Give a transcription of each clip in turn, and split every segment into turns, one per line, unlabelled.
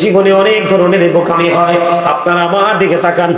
জীবনে অনেক ধরনের বোকামি হয়। আপনারা আমার দিকে তাকান,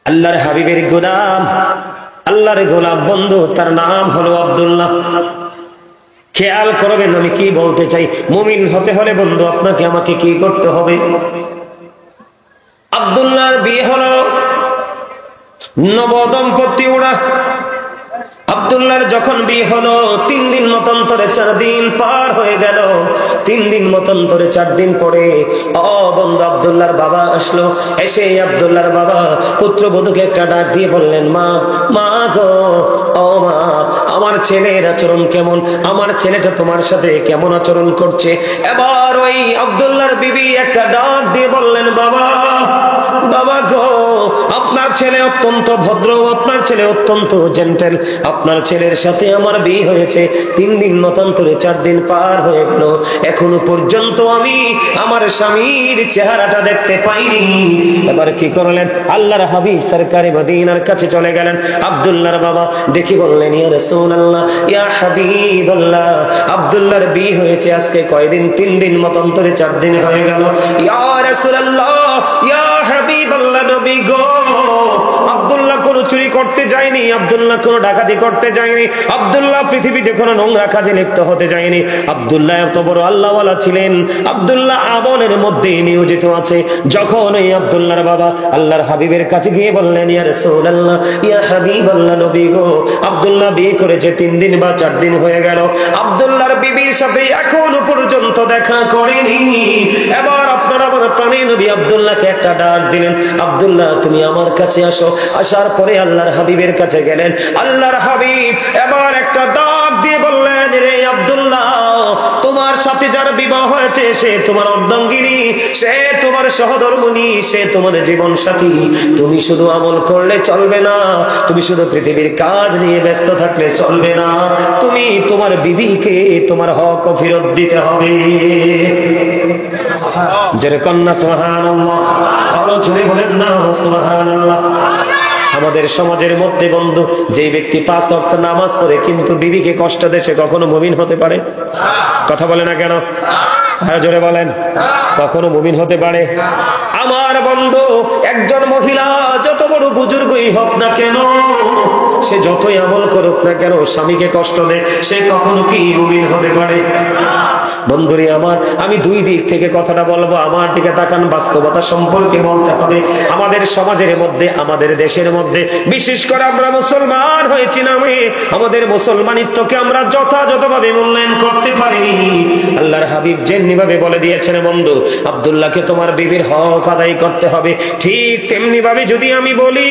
আল্লাহর হাবিবের গোলাম, আল্লাহর গোলাম বন্ধু, তার নাম হলো আব্দুল্লাহ। খেয়াল করবেন আমি কি বলতে চাই। মুমিন হতে হলে বন্ধু আপনাকে আমাকে কি করতে হবে? আব্দুল্লাহর বিয়ে হলো নবদম্পতি ওরা। আব্দুল্লাহর যখন বিয়ে হলো 3 দিন মতান্তরে 4 দিন পার হয়ে গেল। 3 দিন মতান্তরে 4 দিন পরে বন্ধু আব্দুল্লাহর বাবা আসলো। এসে আব্দুল্লাহর বাবা পুত্রবধূকে একটা ডাক দিয়ে বললেন, মা, মা গো, ও মা, আমার ছেলের আচরণ কেমন? আমার ছেলেটা তোমার সাথে কেমন আচরণ করছে? এবার ওই আব্দুল্লাহর বিবি একটা ডাক দিয়ে বললেন, বাবা, বাবা গো, আপনার ছেলে অত্যন্ত ভদ্র, আপনার ছেলে অত্যন্ত জেন্টেল, আপনার ছেলের সাথে আমার বিয়ে হয়েছে 3 দিন মতান্তরে 4 দিন পার হয়ে গেল, এখনো পর্যন্ত আমি আমার স্বামীর চেহারাটা দেখতে পাইনি। এবার কি করলেন? আল্লাহর হাবিব সরকারে মদিনার কাছে চলে গেলেন। আব্দুল্লাহর বাবা দেখি বললেন, ইয়া রাসূলুল্লাহ, ইয়া হাবিবাল্লাহ, আব্দুল্লাহর বিয়ে হয়েছে আজকে কয়দিন? 3 দিন মতান্তরে 4 দিন হয়ে গেল। ইয়া রাসূলুল্লাহ, ইয়া হাবিবাল্লাহ, নবী গো, আব্দুল্লাহ কোনো চুরি করতে যায়নি, আব্দুল্লাহ কোনো ডাকাতি করতে যায়নি, আব্দুল্লাহ পৃথিবীতে কোনো নোংরা কাজে লিপ্ত হতে যায়নি। আব্দুল্লাহ এত বড় আল্লাহওয়ালা ছিলেন, আব্দুল্লাহ আমলের মধ্যে নিয়োজিত আছে। যখন এই আব্দুল্লাহর বাবা আল্লাহর হাবিবের কাছে গিয়ে বললেন, ইয়া রাসূলুল্লাহ, ইয়া হাবিবাল্লাহ, নবী গো, আব্দুল্লাহ বিয়ে করেছে 3 দিন বা 4 দিন হয়ে গেল, আব্দুল্লাহর বিবির সাথে এখনো পর্যন্ত দেখা করেনি। এবার আপনারা আমার প্রাণের নবী আব্দুল্লাহকে একটা ডাক দিলেন, আব্দুল্লাহ তুমি আমার কাছে আসো। আসার পরে আল্লাহর হাবিবের কাছে গেলেন। আল্লাহর হাবিব এবার একটা ডাক দিয়ে বললেন, রে আব্দুল্লাহ, তোমার সাথে যার বিবাহ হয়েছে সে তোমার অর্ধাঙ্গিনী, সে তোমার সহধর্মিণী, সে তোমার জীবন সাথী। তুমি শুধু আমল করলে চলবে না, তুমি শুধু পৃথিবীর কাজ নিয়ে ব্যস্ত থাকলে চলবে না, তুমি তোমার বিবিকে তোমার হক ফেরত দিতে হবে। যারা কন্যা সুবহানাল্লাহ, আরো জোরে বলেন না সুবহানাল্লাহ। আমাদের সমাজের মধ্যে বন্ধু যে ব্যক্তি 5 ওয়াক্ত নামাজ পড়ে কিন্তু বিবিকে কষ্ট দেশে কখনো মুমিন হতে পারে? কথা বলে না কেন? আর জোরে বলেন, কখনো মুমিন হতে পারে? আমার বন্ধু, একজন মহিলা যত বড় বুজুর্গই হোক না কেন, সে যতই আমল করুক না কেন, স্বামীকে কষ্ট দেয়, সে কখনো কি মুমিন হতে পারে? বন্ধুরে আমার, আমি 2 দিক থেকে কথাটা বলবো। আমার দিকে তাকান, বাস্তবতা সম্পর্কে বলতে হবে। আমাদের সমাজের মধ্যে, আমাদের দেশের মধ্যে, বিশেষ করে আমরা মুসলমান হয়েছি নামে আমাদের মুসলমানিত্বকে আমরা যথাযথভাবে মূল্যায়ন করতে পারিনি। আল্লাহর হাবিব যেমনি ভাবে বলে দিয়েছেন, বন্ধু আব্দুল্লাহকে তোমার বিবির হক আদায় করতে হবে, ঠিক তেমনি ভাবে যদি আমি বলি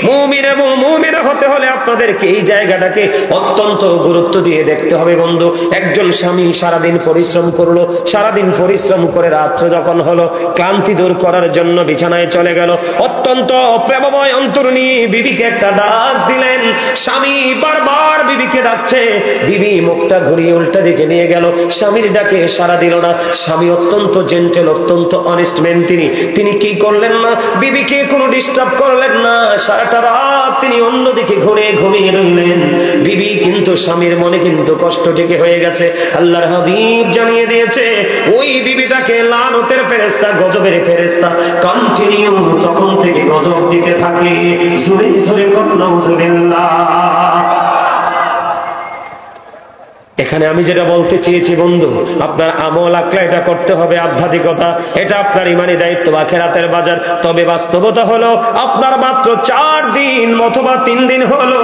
মুমিন এবং মুমিনা হতে হলে আপনাদেরকে এই জায়গাটাকে অত্যন্ত গুরুত্ব দিয়ে দেখতে হবে। বন্ধু, একজন স্বামী সারাদিন পরিশ্রম করলো, সারাদিন পরিশ্রম করে রাত্র যখন হলো, ক্লান্তি দূর করার জন্য বিছানায় চলে গেল, অত্যন্ত প্রেমময় অন্তর নিয়ে বিবিকে একটা ডাক দিলেন। স্বামী বারবার বিবিকে ডাকছে, বিবি মুখটা ঘুরিয়ে উল্টা দিকে নিয়ে গেল, স্বামীর ডাকে সাড়া দিল না। স্বামী অত্যন্ত জেন্টেল, অত্যন্ত অনেস্ট ম্যান, তিনি কি করলেন না, বিবিকে কোনো ডিস্টার্ব করলেন না। সারাটা রাত তিনি অন্যদিকে ঘুরে ঘুমিয়ে রইলেন। বিবি কিন্তু স্বামীর মনে কিন্তু কষ্ট ঢেকে হয়ে গেছে। আল্লাহর হাবিব জানিয়ে দিয়েছে, ওই বিবিটাকে লানতের ফেরেশতা, গজবের ফেরেশতা কন্টিনিউ তখন থেকে গজব দিতে থাকে। জোরে জোরে করুন নাউযুবিল্লাহ। এখানে আমি যেটা বলতে চেয়েছি বন্ধু, আপনার আমল আকলা এটা করতে হবে, আধ্যাত্মিকতা এটা আপনার ইমানি দায়িত্ব, আখিরাতের বাজার। তবে বাস্তবতা হলো আপনার মাত্র 4 দিন অথবা 3 দিন হলো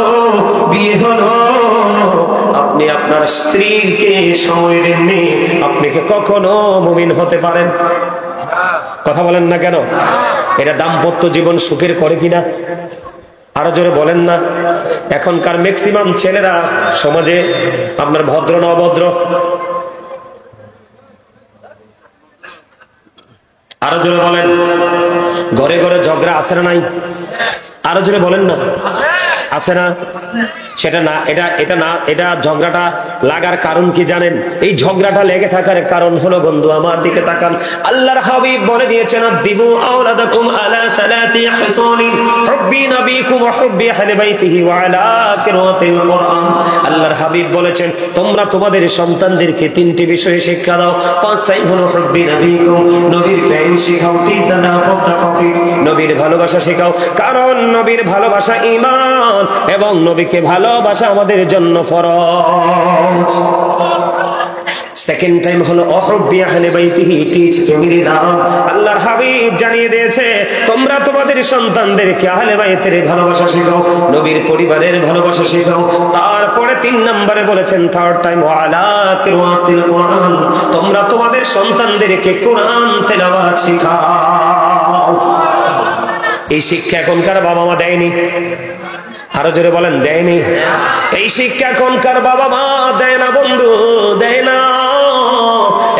বিয়ে হলো, আপনি আপনার স্ত্রীকে সময় দেননি, আপনি কি কখনো মুমিন হতে পারেন? কথা বলেন না কেন? এটা দাম্পত্য জীবন সুখের করে কিনা? আরো জোরে বলেন না। এখনকার ম্যাক্সিমাম ছেলেরা সমাজে আপনার ভদ্র না অভদ্র? আরো জোরে বলেন। ঘরে ঘরে ঝগড়া আছে না নাই? আরো জোরে বলেন না। আছে না? সেটা না, এটা ঝগড়াটা লাগার কারণ কি জানেন? এই ঝগড়াটা লেগে থাকার কারণ হলো, বন্ধু আমার দিকে তাকান, আল্লাহর হাবিব বলে দিয়েছেন, দিবু আওলাদাকুম আলা সালাতি হিসানি হুব্বি নবিকুম ওয়া হুব্বি আহলি বাইতিহি ওয়া আলা কিরাতিল কুরআন। আল্লাহর হাবিব বলেছেন, তোমরা তোমাদের সন্তানদেরকে তিনটি বিষয়ে শিক্ষা দাও। ফার্স্ট টাইম হলো হুব্বি নবিকুম, নবীর প্রেম শেখাও। Teach the love of the prophet, নবীর ভালোবাসা শেখাও, কারণ নবীর ভালোবাসা ঈমান এবং নবীকে ভালোবাসা আমাদের জন্য ফরজ। সেকেন্ড টাইম হলো অহুব্বি আহলে বাইতিহি, টিচ ফ্যামিলি লাভ। আল্লাহর হাবিব জানিয়ে দিয়েছে, তোমরা তোমাদের সন্তানদেরকে আহলে বাইতের ভালোবাসা শেখাও, নবীর পরিবারের ভালোবাসা শেখাও। তারপরে 3 নম্বরে বলেছেন, থার্ড টাইম ওয়ালা কিরাতিল কুরআন, তোমরা তোমাদের সন্তানদেরকে কোরআন তেলাওয়াত শেখাও। এই শিক্ষা এখনকার বাবা মা দেয়নি। আরো জোরে বলেন, দেয়নি। এই শিক্ষা এখনকার বাবা মা দেয় না বন্ধু, দেয় না।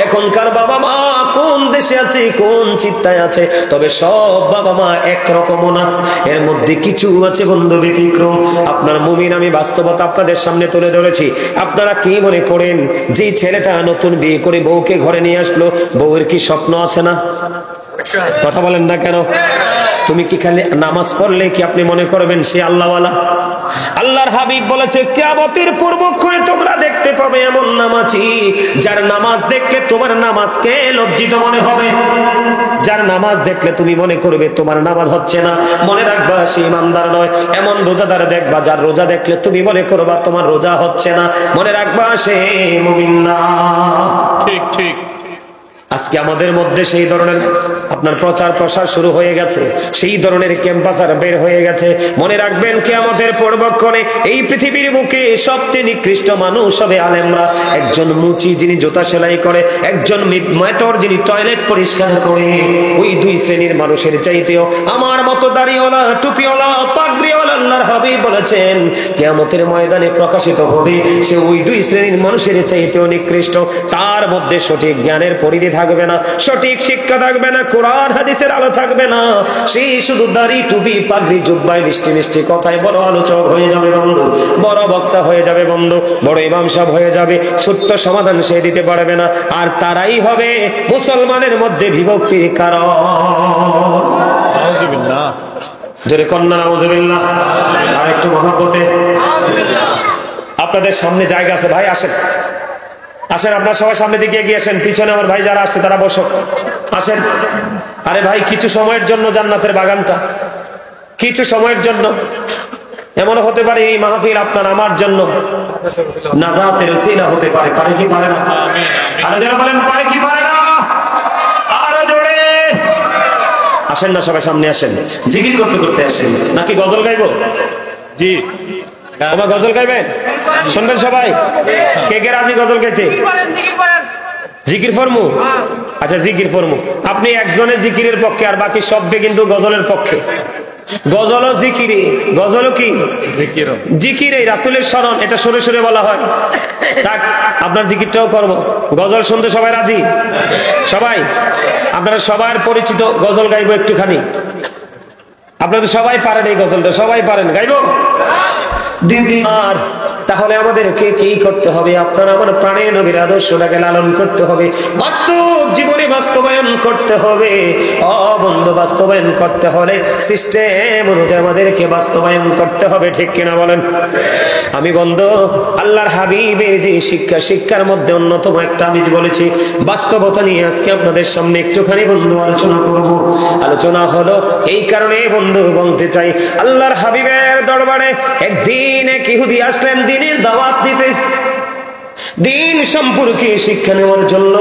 এখনকার বাবা মা কোন দেশে আছে, কোন চিন্তায় আছে? তবে সব বাবা মা একরকমও না, এর মধ্যে কিছু আছে বন্ধু ব্যতিক্রম। আপনার মুমিন আমি বাস্তবতা আপনাদের সামনে তুলে ধরেছি। আপনারা কি মনে করেন, যে ছেলেটা নতুন বিয়ে করে বউকে ঘরে নিয়ে আসলো, বউয়ের কি স্বপ্ন আছে না? কথা বলেন না কেন? তুমি কি খালি নামাজ পড়লে কি আপনি মনে করবেন সে আল্লাহওয়ালা? আল্লাহর হাবিব বলেছে, কিয়ামতের পূর্বক্ষণে তোমরা দেখতে পাবে এমন নামাজি, যার নামাজ দেখলে তোমার নামাজকে লজ্জিত মনে হবে। যার নামাজ দেখলে তুমি মনে করবে তোমার নামাজ হচ্ছে না, মনে রাখবা সে ইমানদার নয়। এমন রোজাদার দেখবা, যার রোজা দেখলে তুমি মনে করবা তোমার রোজা হচ্ছে না, মনে রাখবা সে মুমিন না।
ঠিক ঠিক।
আজকে আমাদের মধ্যে সেই ধরনের আপনার প্রচার প্রসার শুরু হয়ে গেছে, সেই ধরনের ক্যাম্পাসার বের হয়ে গেছে। মনে রাখবেন, কিয়ামতের পূর্বক্ষণে এই পৃথিবীর বুকে সবচেয়ে নিকৃষ্ট মানুষ হবে আলেমরা। একজন মুচি যিনি জুতা সেলাই করে, একজন মেতর যিনি টয়লেট পরিষ্কার করে, ওই 2 শ্রেণীর মানুষের চাইতেও আমার মতো দাড়িওয়ালা, টুপিওয়ালা, পাগড়িওয়ালা আল্লাহর হাবিব বলেছেন কিয়ামতের ময়দানে প্রকাশিত হবে, সে ওই 2 শ্রেণীর মানুষের চাইতেও নিকৃষ্ট। তার মধ্যে সঠিক জ্ঞানের পরিধি থাকবে না, সঠিক শিক্ষা থাকবে না, কোরআন হাদিসের আলো থাকবে না। সেই শুধু দাড়ি, টুপি, পাগড়ি, জুব্বায় মিষ্টি মিষ্টি কথায় বড় আলোচক হয়ে যাবে বন্ধু, বড় বক্তা হয়ে যাবে বন্ধু, বড় ইমাম সাহেব হয়ে যাবে। ছোট্ট সমাধান সে দিতে পারবে না, আর তারাই হবে মুসলমানের মধ্যে বিভক্তির কারণ।
নাউজুবিল্লাহ।
জোরে কন্যা নাউজুবিল্লাহ। আর একটু মহব্বতে। আপনাদের সামনে জায়গা আছে ভাই, আসেন আসেন, আপনার সবাই সামনে দিকে এগিয়ে আসেন। পিছনে আমার ভাই যারা আসছে তারা বসো, আসেন। আরে ভাই, কিছু সময়ের জন্য জান্নাতের বাগানটা, কিছু সময়ের জন্য। এমন হতে পারে এই মাহফিল আপনার আমার জন্য নাজাতের ওসিলা হতে পারে। পারে কি পারে না? আরো যারা বলেন পারে কি পারে না, আরো জোরে আসেন না, সবাই সামনে আসেন। জিকির করতে করতে আসেন, নাকি গজল গাইবো?
জি,
তোমার গজল গাইবেন? শুনবেন সবাই? কে কে রাজি গজল গাইতে? জিকির ফরমু? আচ্ছা, জিকির ফরমু। আপনি একজনের জিকিরের পক্ষে, আর বাকি সববে কিন্তু গজলের পক্ষে। গজলও জিকিরে, গজলও কি জিকিরে, রাসূলের স্মরণ, এটা সরে সরে বলা হয়। থাক, আপনার জিকিরটাও করব। গজল শুনতে সবাই রাজি? সবাই? আপনারা সবার পরিচিত গজল গাইবো একটুখানি। আপনারা তো সবাই পারেন এই গজলটা, সবাই পারেন, গাইবো? দিদি আর তাহলে আমাদেরকে কি করতে হবে? আপনার আমার প্রাণের নবীর আদর্শটাকে লালন করতে হবে, বাস্তব জীবনে বাস্তবায়ন করতে হবে। বন্ধু, বাস্তবায়ন করতে হলে সিস্টেম অনুযায়ী আমাদেরকে বাস্তবায়ন করতে হবে, ঠিক কিনা বলেন? আমি বন্ধু আল্লাহর হাবিবের যে শিক্ষা, শিক্ষার মধ্যে অন্যতম একটা আমি বলেছি, বাস্তবতা নিয়ে আজকে আপনাদের সামনে একটুখানি বন্ধু আলোচনা করব। আলোচনা হলো এই কারণে বন্ধু বলতে চাই, আল্লাহর হাবিবের দরবারে একদিন এক ইহুদি আসলেন দ্বীনের দাওয়াত দিতে, দিন সম্পর্কে শিক্ষা নেওয়ার জন্য,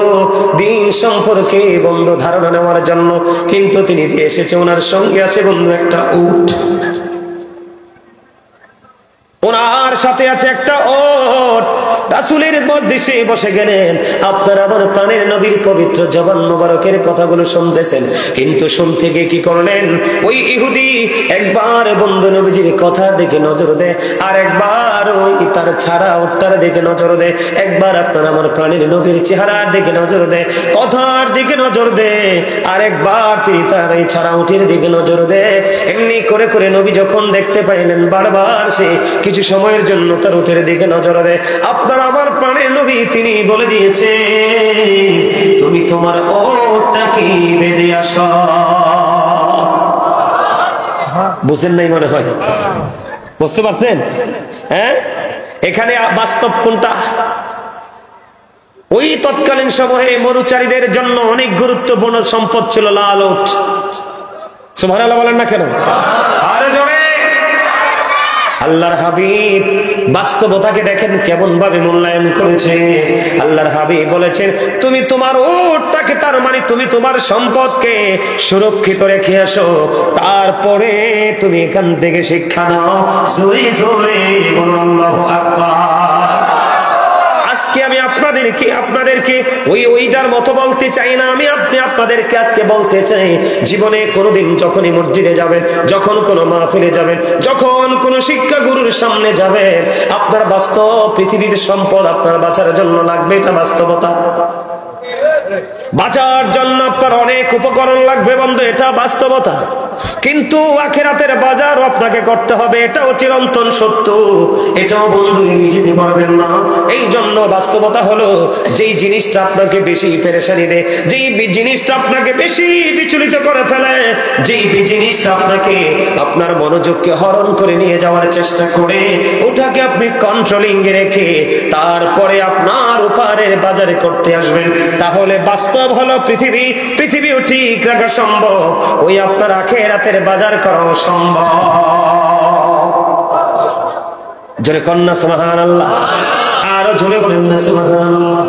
দিন সম্পর্কে বন্ধু ধারণা নেওয়ার জন্য। কিন্তু তিনি যে এসেছে, ওনার সঙ্গে আছে বন্ধু একটা উট, ওনার সাথে আছে একটা ওট। রাসূলের মজলিসে বসে গেলেন, আপনার আমার প্রাণের নবীর পবিত্র জবান মোবারকের কথাগুলো শুনতেছেন, কিন্তু শুনতে গিয়ে কি করলেন, ওই ইহুদি একবার বন্ধু নবীজির কথার দিকে নজর দেয়, আর একবার ওই তার ছাড়া উত্তর দিকে নজর দেয়, একবার আপনার আমার প্রাণের নবীর চেহারার দিকে নজর দেয়, কথার দিকে নজর দেয়, আর একবার তিনি তার এই ছাড়া উঠির দিকে নজর দেয়। এমনি করে করে নবী যখন দেখতে পাইলেন বারবার সে কিছু সময়ের জন্য তার উঠের দিকে নজর দেয়, আপনার আমার প্রাণের নবী তিনি বলে দিয়েছে, তুমি তোমার ওটটাকে বেঁধে আসো। বুঝেন নাই মনে হয়? বুঝতে পারছেন? হ্যাঁ, এখানে বাস্তব কোনটা? ওই তৎকালীন সময়ে মরুচারীদের জন্য অনেক গুরুত্বপূর্ণ সম্পদ ছিল লাল উট। সুবহানাল্লাহ বলেন না কেন? আরে জোরে। আল্লাহর হাবিব বাস্তবতাকে দেখেন কেমন ভাবে মূল্যায়ন করেছে। আল্লাহর হাবিব বলেছেন, তুমি তোমার উটটাকে, তার মানে তুমি তোমার সম্পদকে সুরক্ষিত রেখে আসো, তারপরে তুমি এখান থেকে শিক্ষা নাও। জোরে জোরে বলুন আল্লাহু আকবার। আজকে আমি আপনাদেরকে ওইটার মতো বলতে চাই না, আমি আপনাদেরকে আজকে বলতে চাই, জীবনে কোনোদিন যখনই মসজিদে যাবেন, যখন কোনো মাহফিলে যাবেন, যখন কোনো শিক্ষা গুরুর সামনে যাবেন, আপনার বাস্তব পৃথিবীর সম্পদ আপনার বাঁচার জন্য লাগবে, এটা বাস্তবতা। বাঁচার জন্য আপনার অনেক উপকরণ লাগবে বন্ধু, এটা বাস্তবতা। কিন্তু আখিরাতের বাজারও আপনাকে করতে হবে, এটাও চিরন্তন সত্য, এটাও বন্ধু যেতে পারবেন না। এই জন্য বাস্তবতা হলো, যেই জিনিসটা আপনাকে বেশি পেরেশানি দেয়, যেই জিনিসটা আপনাকে বেশি বিচলিত করে ফেলে, যেই জিনিসটা আপনাকে আপনার মনোযোগকে হরণ করে নিয়ে যাওয়ার চেষ্টা করে, ওটাকে আপনি কন্ট্রোলিং এ রেখে তারপরে আপনার উপহারের বাজারে করতে আসবেন, তাহলে বাস্তব হলো পৃথিবীও ঠিক রাখা সম্ভব, ওই আপনার আখিরাতের বাজার করা সম্ভব। জোরে কন্যা সুবহানাল্লাহ, আরো জোরে বলেন না সুবহানাল্লাহ।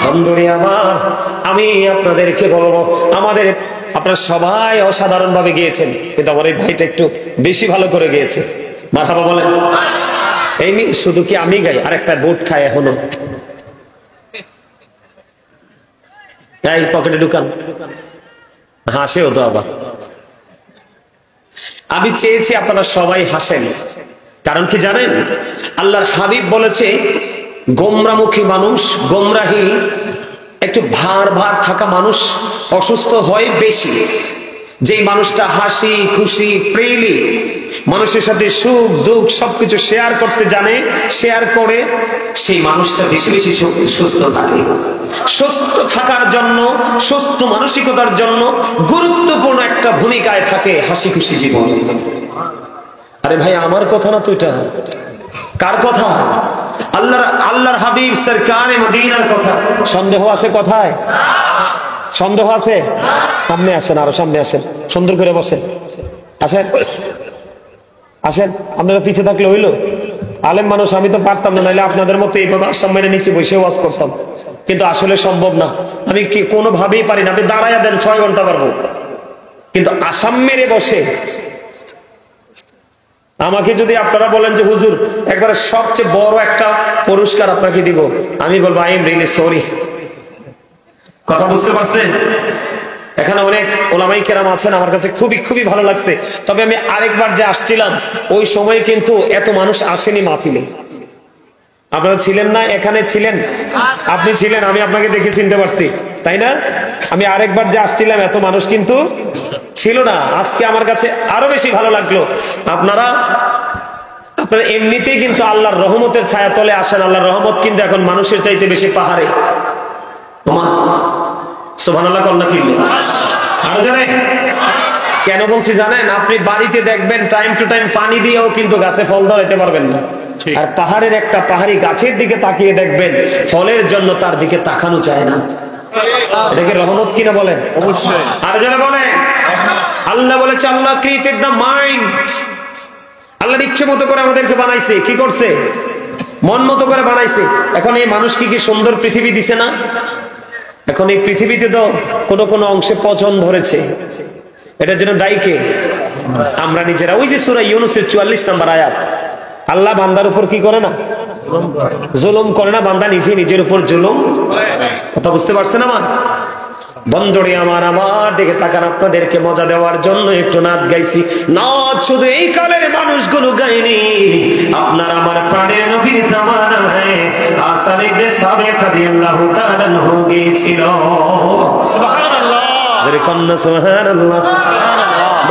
বন্ধুরে আমার, আমি আপনাদেরকে বলবো, আপনারা সবাই অসাধারণ ভাবে গিয়েছেন, কিন্তু আমার এই ভাইটা একটু বেশি ভালো করে গিয়েছে। মারহাবা বলেন। এই শুধু কি আমি গাই, আর একটা বুট খায় এখনো। এই পকেটে ঢুকান, হাসেও তো আবার। আমি চেয়েছি আপনারা সবাই হাসেন, কারণ কি জানেন, আল্লাহর হাবিব বলেছে, গোমরামুখী মানুষ, গোমরাহী একটু ভার থাকা মানুষ অসুস্থ হয় বেশি। যেই মানুষটা হাসি খুশি ফ্রিলি মানুষের সাথে সুখ দুঃখ সবকিছু শেয়ার করতে জানে, শেয়ার করে, সেই মানুষটা বেশি বেশি সুস্থ থাকে। সুস্থ থাকার জন্য, সুস্থ মানসিকতার জন্য গুরুত্বপূর্ণ একটা ভূমিকায় থাকে হাসি খুশি জীবন। আরে ভাই, আমার কথা না তো, এটা কার কথা? আল্লাহর হাবিব সরকারে মদিনার কথা। সন্দেহ আছে কথায়? সন্দেহ আছে? সামনে আসেন, আরো সামনে আসেন, সুন্দর করে বসেন, আসেন আসেন। আপনারা পিছিয়ে থাকলে হইলো? আলেম মানুষ, আমি তো পারতাম না, নাহলে আপনাদের মতো এইভাবে আসাম মেরে নিচে বসে ওয়াজ করতাম, কিন্তু আসলে সম্ভব না, আমি কি কোনোভাবেই পারি না। আপনি দাঁড়াইয়া দেন 6 ঘন্টা পারবো, কিন্তু আসাম মেরে বসে আমাকে যদি আপনারা বলেন যে হুজুর একবারে সবচেয়ে বড় একটা পুরস্কার আপনাকে দিব, আমি বলবো আই এম রিয়েলি সরি। কথা বুঝতে পারছেন? এখানে অনেক ওলামাই কেরাম আছেন, আমার কাছে খুবই খুবই ভালো লাগছে। তবে আমি আরেকবার যে আসছিলাম, ওই সময় কিন্তু এত মানুষ আসেনি মাহফিলে। আপনারা ছিলেন না? এখানে ছিলেন? আপনি ছিলেন, আমি আপনাকে দেখে চিনতে পারছি, তাই না? আমি আরেকবার যে আসছিলাম, এত মানুষ কিন্তু ছিল না। আজকে আমার কাছে আরো বেশি ভালো লাগলো। আপনারা এমনিতেই কিন্তু আল্লাহর রহমতের ছায়া তলে আসেন। আল্লাহর রহমত কিন্তু এখন মানুষের চাইতে বেশি পাহাড়ে। সুবহানাল্লাহ কন্যা কি আরো জানে কেন বলছি জানেন? আপনি বাড়িতে দেখবেন টাইম টু টাইম পানি দিয়েও কিন্তু গাছে ফল ধরাইতে পারবেন না, আর পাহাড়ের একটা পাহাড়ি গাছের দিকে তাকিয়ে দেখবেন ফলের জন্য তার দিকে তাকানো চায় না। এটাকে রহমত কিনা বলেন? অবশ্যই। আর যারা বলে আল্লাহ বলেছে, আল্লাহ ক্রিয়েটেড দ্য মাইন্ড, আল্লাহর ইচ্ছে মতো করে আমাদেরকে বানাইছে। কি করছে? মন মতো করে বানাইছে। এখন এই মানুষকে কি সুন্দর পৃথিবী দিছে না? এখন এই পৃথিবীতে তো কোন কোন অংশে পচন ধরেছে, এটার জন্য দায়ী কে? আমরা নিজেরা। ওই যে সূরা ইউনূসের 44 নম্বর আয়াত, আল্লাহ বান্দার উপর কি করে না? জুলুম করে না বান্দা, নিজে নিজের উপর জুলুম। কথা বুঝতে পারছেন আমার বন্ধুরে আমার? আমার দিকে তাকান, আপনাদেরকে মজা দেওয়ার জন্য একটু নাচ গাইছি। নাচ শুধু এই কালের মানুষগুলো গায়নি, আপনার আমার প্রাণের নবীর জামানায় হাসান ইবনে সাবিত রাদিয়াল্লাহু তাআলা আনহু গিয়েছিল।
সুবহানাল্লাহ।
যারে কন্না সুবহানাল্লাহ।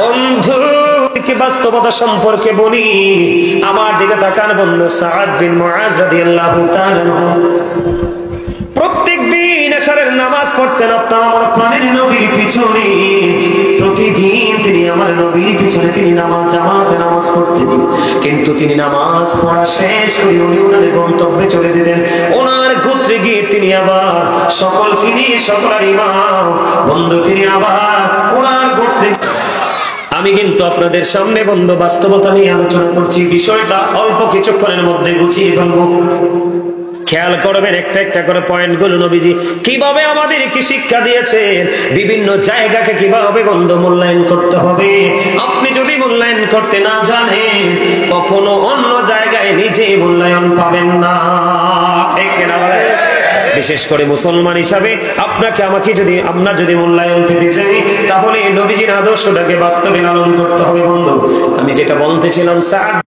বন্ধু কি বাস্তবতা সম্পর্কে বলি, আমার দিকে তাকান বন্ধু। সাআদ বিন মুআজ রাদিয়াল্লাহু তাআলা প্রত্যেক দিন এশারের নামাজ পড়তেন আপনার আমার প্রাণের নবীর পিছনে। প্রতিদিন তিনি আমার নবীর পিছনে তিনি জামাতে নামাজ পড়তেন। কিন্তু তিনি নামাজ পড়া শেষ করে উনি ওনার গন্তব্যে চলে যেতেন। ওনার গোত্রে গিয়ে তিনি আবার সকলকে নিয়ে, সকলের ইমাম বন্ধু, তিনি আবার ওনার গোত্রে। আমি কিন্তু আপনাদের সামনে বন্ধু বাস্তবতা নিয়ে আলোচনা করছি, বিষয়টা অল্প কিছুক্ষণের মধ্যে গুছিয়ে ফেলবো। খেয়াল করবেন একটা একটা করে পয়েন্ট গুলো। নবীজি কিভাবে আমাদের কি শিক্ষা দিয়েছেন, বিভিন্ন জায়গাকে কিভাবে বন্ধু মূল্যায়ন করতে হবে। আপনি যদি মূল্যায়ন করতে না জানেন, কখনো অন্য জায়গায় নিজে মূল্যায়ন পাবেন না। ঠিক না? বিশেষ করে মুসলমান হিসাবে আপনাকে আমাকে যদি আমরা যদি মূল্যায়ন পেতে চাই, তাহলে নবীজির আদর্শটাকে বাস্তবে লালন করতে হবে বন্ধু। আমি যেটা বলতেছিলাম,